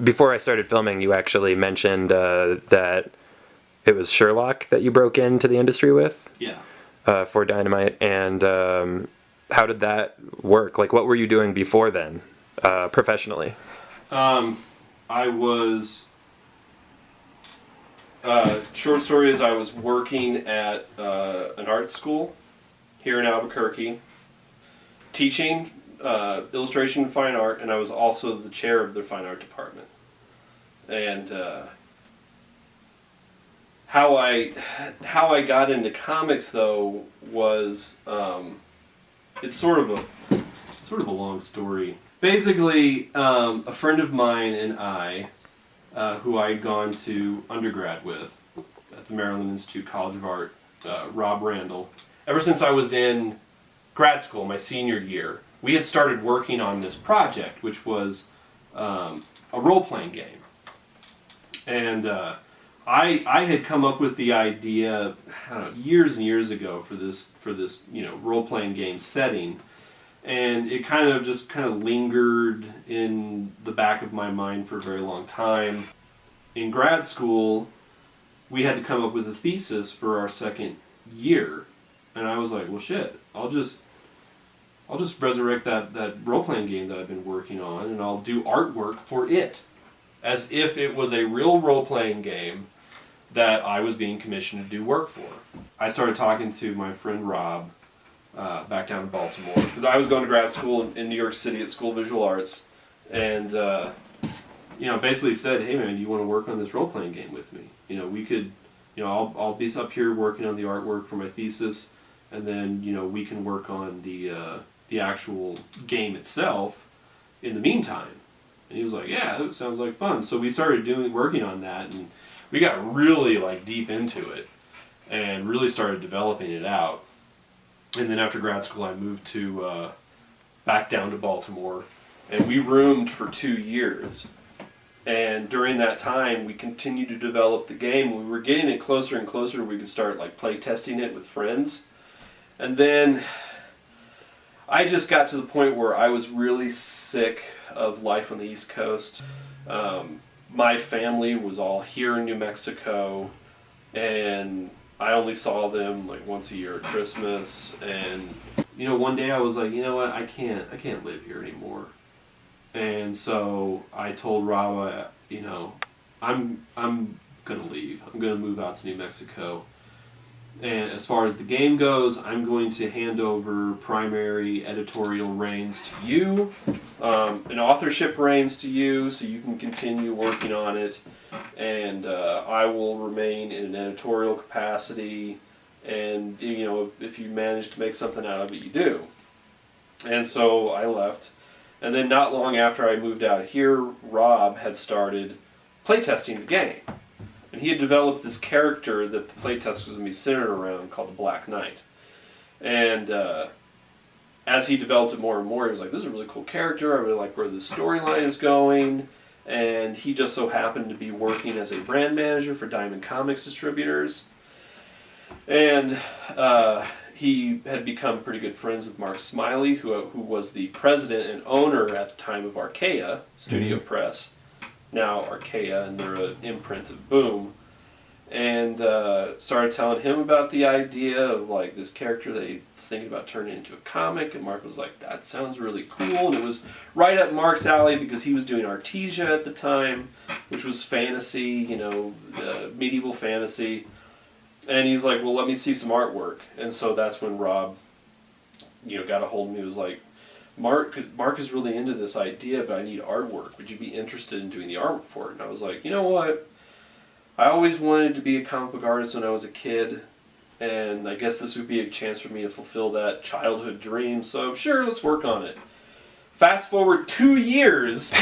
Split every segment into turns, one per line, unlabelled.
before I started filming, you actually mentioned that it was Sherlock that you broke into the industry with.
Yeah.
For Dynamite, and how did that work? Like, what were you doing before then, professionally?
I was. Short story is I was working at an art school here in Albuquerque, teaching illustration and fine art, and I was also the chair of the fine art department. And how I got into comics though was it's sort of a long story. Basically, a friend of mine and I, who I had gone to undergrad with at the Maryland Institute College of Art, Rob Randall. Ever since I was in grad school, my senior year, we had started working on this project, which was a role-playing game. And I had come up with the idea, I don't know, years and years ago for this role-playing game setting, and it kind of lingered in the back of my mind for a very long time. In grad school, we had to come up with a thesis for our second year, and I was like, well, shit, I'll just resurrect that role-playing game that I've been working on, and I'll do artwork for it, as if it was a real role-playing game that I was being commissioned to do work for. I started talking to my friend Rob back down in Baltimore, because I was going to grad school in New York City at School of Visual Arts, and basically said, hey man, do you want to work on this role-playing game with me? We could, I'll be up here working on the artwork for my thesis, and then we can work on the actual game itself in the meantime. And he was like, yeah, that sounds like fun. So we started working on that, and we got really deep into it and really started developing it out. And then after grad school, I moved to back down to Baltimore, and we roomed for 2 years. And during that time, we continued to develop the game. We were getting it closer and closer. We could start play testing it with friends. And then I just got to the point where I was really sick of life on the East Coast. My family was all here in New Mexico, and I only saw them once a year at Christmas. And one day I was like, you know what, I can't live here anymore. And so I told Rawa, I'm gonna leave. I'm gonna move out to New Mexico. And as far as the game goes, I'm going to hand over primary editorial reins to you, and authorship reins to you, so you can continue working on it. And I will remain in an editorial capacity. And if you manage to make something out of it, you do. And so I left. And then not long after I moved out here, Rob had started playtesting the game. And he had developed this character that the playtest was going to be centered around called the Black Knight. And as he developed it more and more, he was like, this is a really cool character. I really like where the storyline is going. And he just so happened to be working as a brand manager for Diamond Comics distributors. And he had become pretty good friends with Mark Smiley, who was the president and owner at the time of Archaea Studio Press. Now Archaea, and they're an imprint of Boom, and started telling him about the idea of this character that he was thinking about turning into a comic, and Mark was like, that sounds really cool. And it was right up Mark's alley because he was doing Artesia at the time, which was fantasy, medieval fantasy. And he's like, well, let me see some artwork. And so that's when Rob got a hold of me. He was like, Mark is really into this idea, but I need artwork. Would you be interested in doing the artwork for it? And I was like, you know what? I always wanted to be a comic book artist when I was a kid, and I guess this would be a chance for me to fulfill that childhood dream. So sure, let's work on it. Fast forward 2 years,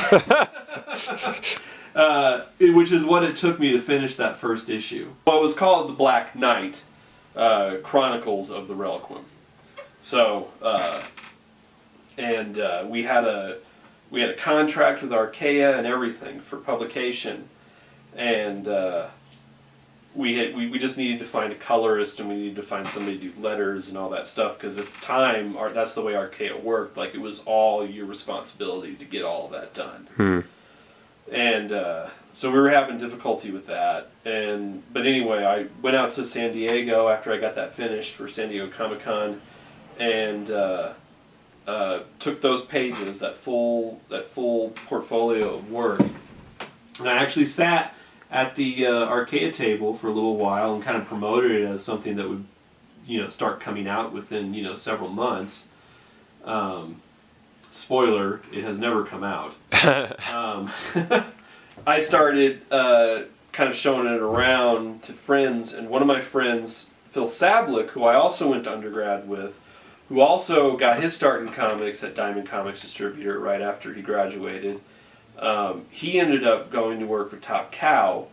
which is what it took me to finish that first issue. Well, it was called The Black Knight, Chronicles of the Reliquim. So. And we had a contract with Archaea and everything for publication, and we just needed to find a colorist, and we needed to find somebody to do letters and all that stuff, because at the time that's the way Archaea worked. It was all your responsibility to get all of that done. And so we were having difficulty with that. But anyway, I went out to San Diego after I got that finished for San Diego Comic-Con, and took those pages, that full portfolio of work, and I actually sat at the Archaea table for a little while and kind of promoted it as something that would, start coming out within, several months. Spoiler, it has never come out. I started kind of showing it around to friends, and one of my friends, Phil Sablick, who I also went to undergrad with, who also got his start in comics at Diamond Comics Distributor right after he graduated, he ended up going to work for Top Cow,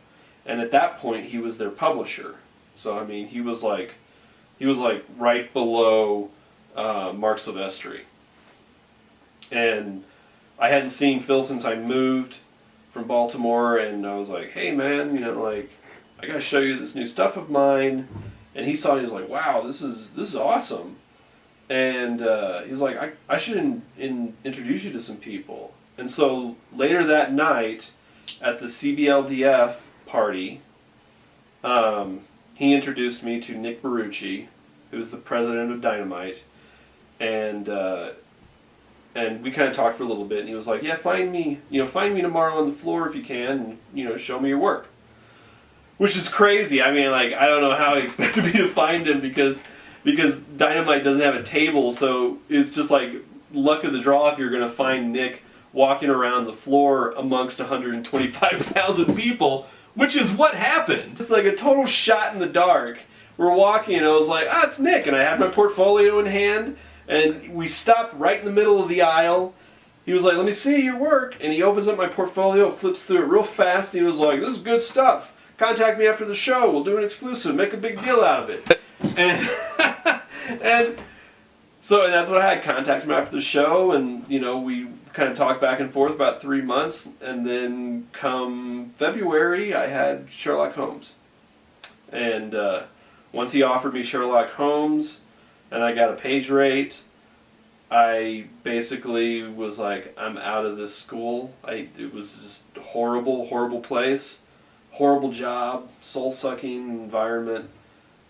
and at that point he was their publisher. So I mean, he was like right below Mark Silvestri. And I hadn't seen Phil since I moved from Baltimore, and I was like, hey man, I gotta show you this new stuff of mine. And he saw it, he was like, wow, this is awesome. And he's like, I should introduce you to some people. And so later that night at the CBLDF party, he introduced me to Nick Barucci, who's the president of Dynamite, and we kind of talked for a little bit, and he was like, yeah, find me tomorrow on the floor if you can, and, show me your work. Which is crazy. I mean, I don't know how he expected me to find him because Dynamite doesn't have a table, so it's just like luck of the draw if you're going to find Nick walking around the floor amongst 125,000 people, which is what happened. It's like a total shot in the dark. We're walking, and I was like, it's Nick, and I had my portfolio in hand, and we stopped right in the middle of the aisle. He was like, let me see your work, and he opens up my portfolio, flips through it real fast, and he was like, this is good stuff. Contact me after the show, we'll do an exclusive, make a big deal out of it. And so that's what I had. Contacted him after the show, and we kind of talked back and forth about 3 months, and then come February I had Sherlock Holmes. And once he offered me Sherlock Holmes and I got a page rate, I basically was like, I'm out of this school. It was just a horrible place, horrible job, soul-sucking environment.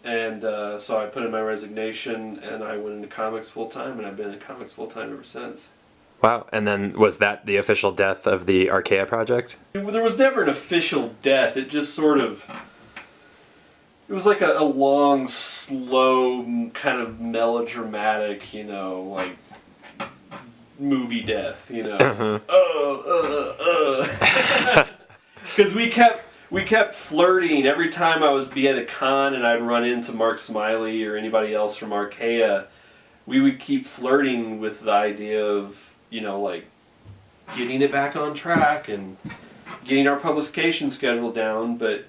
And so I put in my resignation, and I went into comics full-time, and I've been in comics full-time ever since.
Wow. And then was that the official death of the Archaea project?
There was never an official death. It just sort of... It was like a long, slow, kind of melodramatic, movie death, Because we kept flirting. Every time I would be at a con and I'd run into Mark Smiley or anybody else from Archaea, we would keep flirting with the idea of, getting it back on track and getting our publication schedule down. But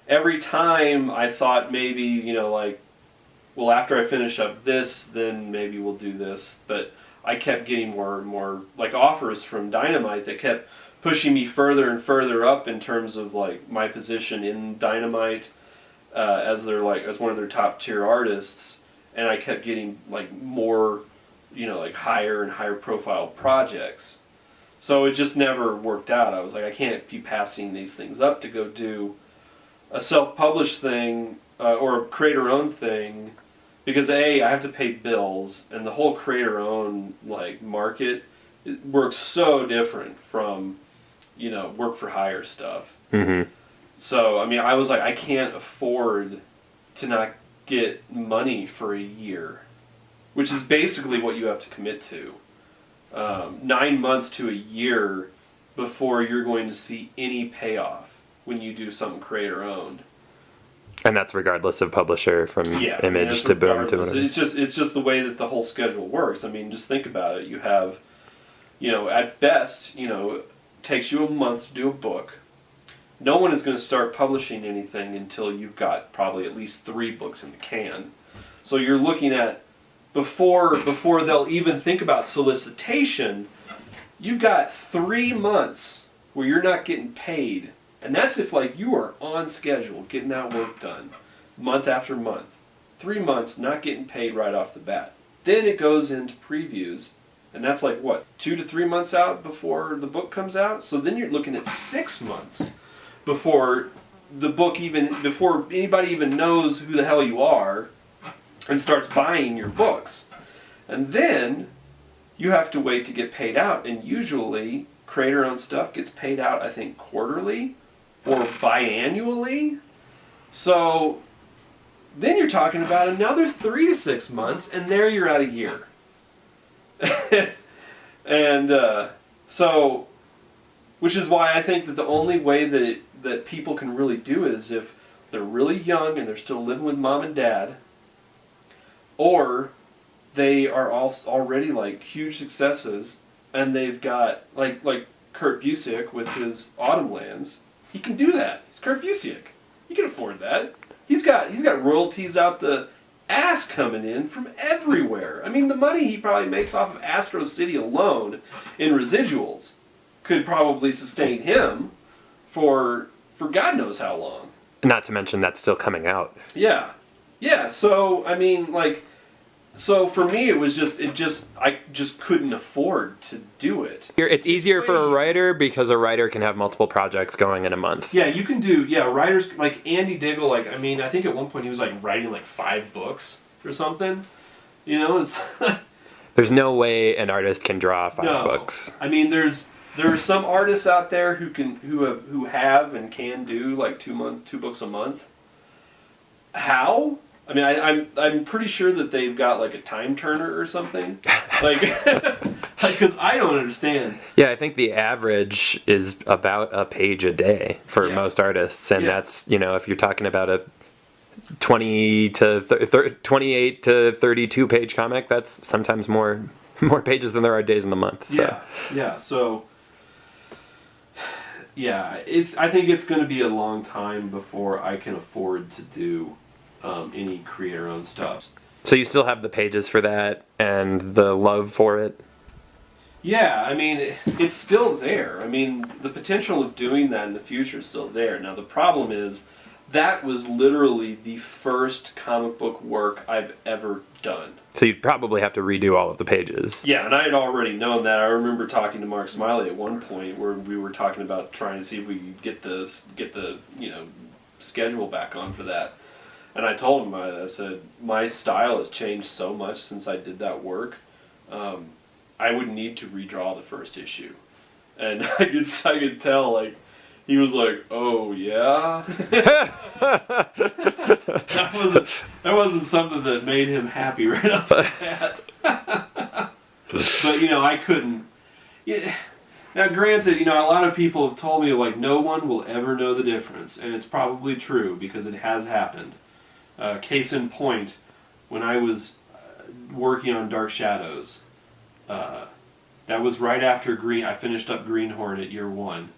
every time I thought maybe, well, after I finish up this, then maybe we'll do this. But I kept getting more and more, offers from Dynamite that kept pushing me further and further up in terms of my position in Dynamite as one of their top tier artists, and I kept getting more higher and higher profile projects. So it just never worked out. I was like, I can't be passing these things up to go do a self-published thing or a creator-owned thing, because I have to pay bills, and the whole creator-owned market, it works so different from work for hire stuff.
Mm-hmm.
So I mean, I was like, I can't afford to not get money for a year, which is basically what you have to commit to. 9 months to a year before you're going to see any payoff when you do something creator owned.
And that's regardless of publisher, from Image to Boom to whatever.
It's just the way that the whole schedule works. I mean, just think about it. You have, at best, it takes you a month to do a book. No one is going to start publishing anything until you've got probably at least 3 books in the can. So you're looking at, before they'll even think about solicitation, you've got 3 months where you're not getting paid. And that's if you are on schedule, getting that work done, month after month. 3 months not getting paid right off the bat. Then it goes into previews, And that's like, what, 2 to 3 months out before the book comes out? So then you're looking at 6 months before before anybody even knows who the hell you are and starts buying your books. And then you have to wait to get paid out. And usually, creator-owned stuff gets paid out, I think, quarterly or biannually. So then you're talking about another 3 to 6 months, and there you're at a year. And so, which is why I think that the only way that people can really do it is if they're really young and they're still living with mom and dad, or they are already like huge successes and they've got like Kurt Busiek with his Autumn Lands. He can do that. He's Kurt Busiek. He can afford that. He's got royalties out the ass coming in from everywhere. I mean, the money he probably makes off of Astro City alone in residuals could probably sustain him for God knows how long.
Not to mention that's still coming out.
Yeah. So I mean, like, so for me, I just couldn't afford to do it.
It's easier for a writer because a writer can have multiple projects going in a month.
Yeah, you can do, writers, like Andy Diggle, like, I mean, I think at one point he was like writing like 5 books or something. You know, it's...
There's no way an artist can draw 5 books.
I mean, there are some artists out there who have and can do like 2 books a month. How? I mean, I'm pretty sure that they've got like a time turner or something, like, because I don't understand.
Yeah, I think the average is about a page a day for most artists, and that's, you know, if you're talking about a 28 to 32 page comic, that's sometimes more pages than there are days in the month. So.
Yeah. So, yeah, I think it's going to be a long time before I can afford to do any creator-owned stuff.
So you still have the pages for that and the love for it?
Yeah, I mean, it's still there. I mean, the potential of doing that in the future is still there. Now, the problem is that was literally the first comic book work I've ever done.
So you'd probably have to redo all of the pages.
Yeah, and I had already known that. I remember talking to Mark Smiley at one point where we were talking about trying to see if we could get the schedule back on for that. And I told him, I said, my style has changed so much since I did that work. I would need to redraw the first issue. And I could tell, like, he was like, "Oh yeah." that wasn't something that made him happy right off the bat. But I couldn't. Yeah. Now, granted, a lot of people have told me like no one will ever know the difference, and it's probably true because it has happened. Case in point, when I was working on Dark Shadows, that was right after I finished up Green Hornet year 1.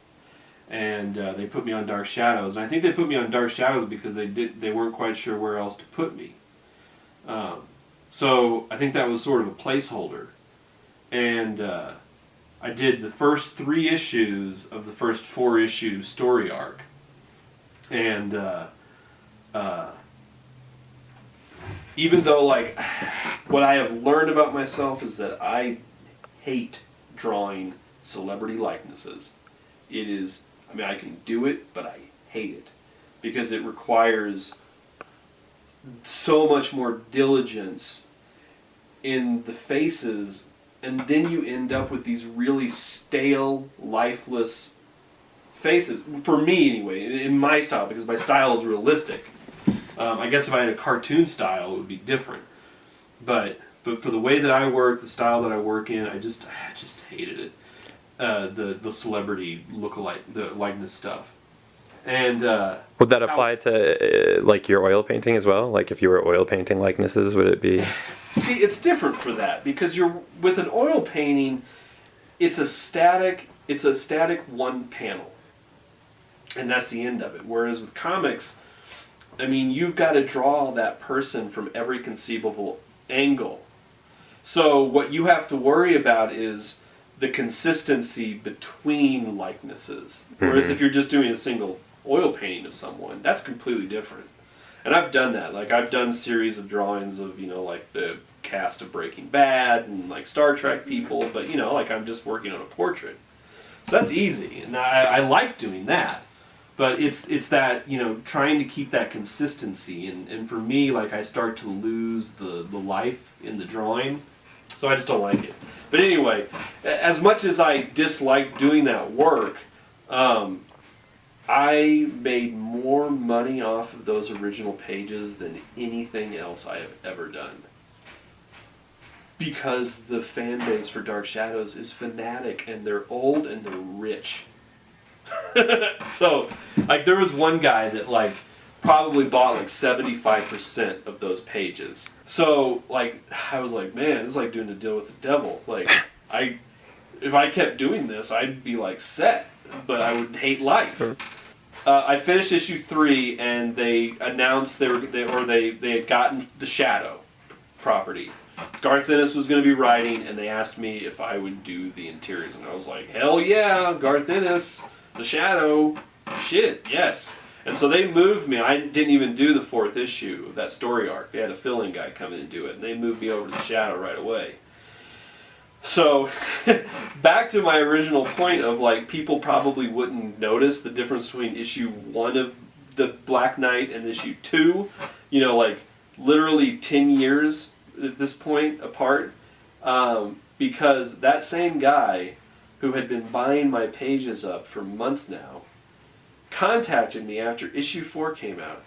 And they put me on Dark Shadows. And I think they put me on Dark Shadows because they weren't quite sure where else to put me. So I think that was sort of a placeholder. And I did the first 3 issues of the first 4-issue story arc. And even though, like, what I have learned about myself is that I hate drawing celebrity likenesses. It is... I mean, I can do it, but I hate it because it requires so much more diligence in the faces, and then you end up with these really stale, lifeless faces. For me, anyway, in my style, because my style is realistic. I guess if I had a cartoon style, it would be different. But for the way that I work, the style that I work in, I just hated it. The celebrity lookalike, the likeness stuff. And
would that apply to like your oil painting as well? Like if you were oil painting likenesses, would it be?
See, it's different for that because you're with an oil painting. It's a static one panel, and that's the end of it. Whereas with comics, I mean, you've got to draw that person from every conceivable angle. So what you have to worry about is the consistency between likenesses. Whereas if you're just doing a single oil painting of someone, that's completely different. And I've done that. Like, I've done series of drawings of, like the cast of Breaking Bad and like Star Trek people, but like I'm just working on a portrait. So that's easy, and I like doing that. But it's that, trying to keep that consistency, and for me, like, I start to lose the life in the drawing, so I just don't like it. But anyway, as much as I dislike doing that work, I made more money off of those original pages than anything else I have ever done. Because the fan base for Dark Shadows is fanatic, and they're old and they're rich. So, like, there was one guy that, like, probably bought, like, 75% of those pages. So, like, I was like, man, this is like doing a deal with the devil. Like, if I kept doing this, I'd be, like, set, but I would hate life. I finished issue 3, and they announced they had gotten the Shadow property. Garth Ennis was going to be writing, and they asked me if I would do the interiors, and I was like, hell yeah, Garth Ennis, the Shadow, shit, yes. And so they moved me. I didn't even do the 4th issue of that story arc. They had a fill-in guy come in and do it, and they moved me over to the Shadow right away. So, back to my original point of, like, people probably wouldn't notice the difference between issue 1 of the Black Knight and issue 2, like, literally 10 years at this point apart, because that same guy who had been buying my pages up for months now contacted me after issue 4 came out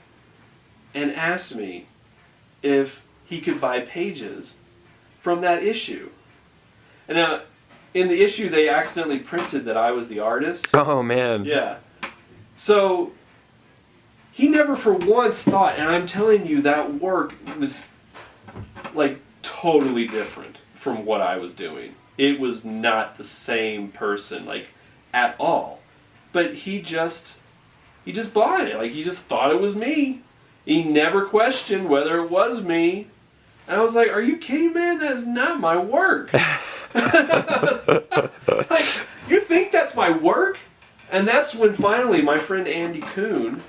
and asked me if he could buy pages from that issue. And now, in the issue, they accidentally printed that I was the artist.
Oh, man.
Yeah. So, he never for once thought, and I'm telling you, that work was, like, totally different from what I was doing. It was not the same person, like, at all. But he just bought it. Like, he just thought it was me. He never questioned whether it was me. And I was like, are you kidding, man? That is not my work. Like, you think that's my work? And that's when finally my friend Andy Kuhn,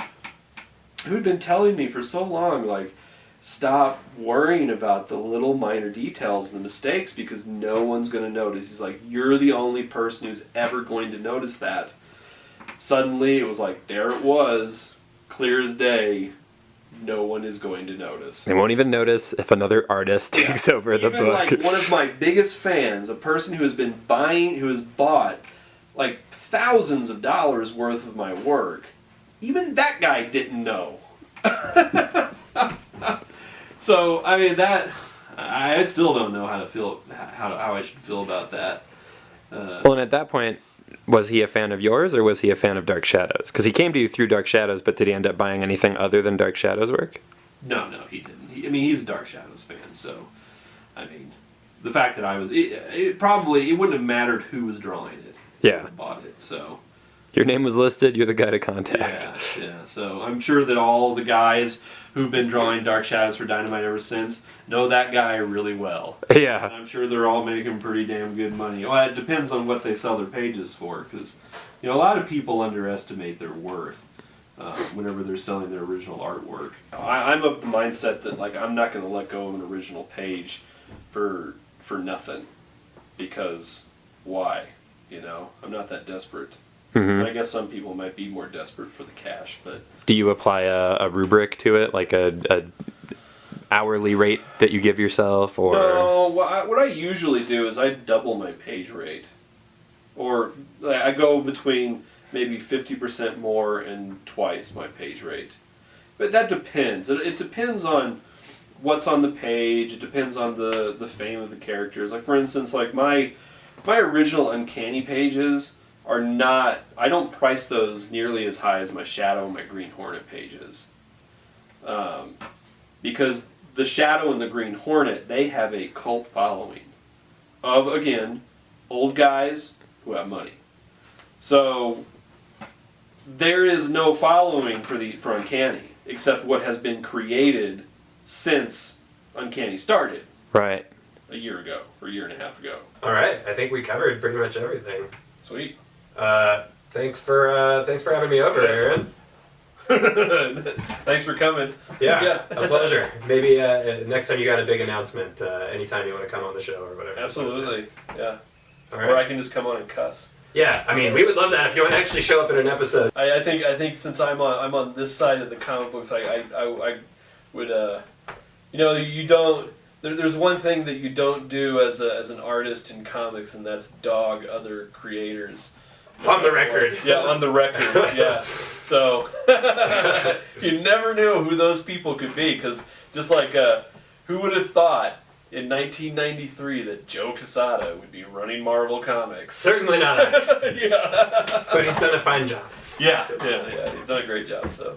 who'd been telling me for so long, like, stop worrying about the little minor details and the mistakes because no one's going to notice. He's like, you're the only person who's ever going to notice that. Suddenly it was like, there it was, clear as day. No one is going to notice.
They won't even notice if another artist takes over the book.
Like, one of my biggest fans, a person who has bought like thousands of dollars worth of my work, even that guy didn't know. So, I mean, I still don't know how I should feel about that.
Well, and at that point, was he a fan of yours, or was he a fan of Dark Shadows? Because he came to you through Dark Shadows, but did he end up buying anything other than Dark Shadows work?
No, he didn't. He's a Dark Shadows fan, so, I mean, the fact that I was... It wouldn't have mattered who was drawing it.
Yeah.
Bought it, so...
Your name was listed, you're the guy to contact.
Yeah, so I'm sure that all the guys who've been drawing Dark Shadows for Dynamite ever since know that guy really well.
Yeah.
And I'm sure they're all making pretty damn good money. Well, it depends on what they sell their pages for, because a lot of people underestimate their worth whenever they're selling their original artwork. I'm of the mindset that, like, I'm not going to let go of an original page for nothing, because why? I'm not that desperate.
Mm-hmm.
I guess some people might be more desperate for the cash, but...
Do you apply a rubric to it, like a hourly rate that you give yourself, or...?
No, what I usually do is I double my page rate. Or I go between maybe 50% more and twice my page rate. But that depends. It depends on what's on the page. It depends on the fame of the characters. Like, for instance, like my original Uncanny pages... are not, I don't price those nearly as high as my Shadow and my Green Hornet pages. Because the Shadow and the Green Hornet, they have a cult following of, again, old guys who have money. So, there is no following for Uncanny, except what has been created since Uncanny started.
Right.
A year ago, or a year and a half ago.
Alright, I think we covered pretty much everything.
Sweet.
Thanks for having me over, Aaron.
Thanks for coming.
Yeah, a pleasure. Maybe next time you got a big announcement, anytime you want to come on the show or whatever.
Absolutely. Yeah.
All right.
Or I can just come on and cuss.
Yeah, I mean, we would love that if you want to actually show up in an episode.
I think since I'm on this side of the comic books, I would you don't. There's one thing that you don't do as an artist in comics, and that's dog other creators.
On the record.
Yeah, on the record. Yeah. So you never knew who those people could be, because just like who would have thought in 1993 that Joe Quesada would be running Marvel Comics?
Certainly not.
Yeah.
But he's done a fine job.
Yeah. He's done a great job. So.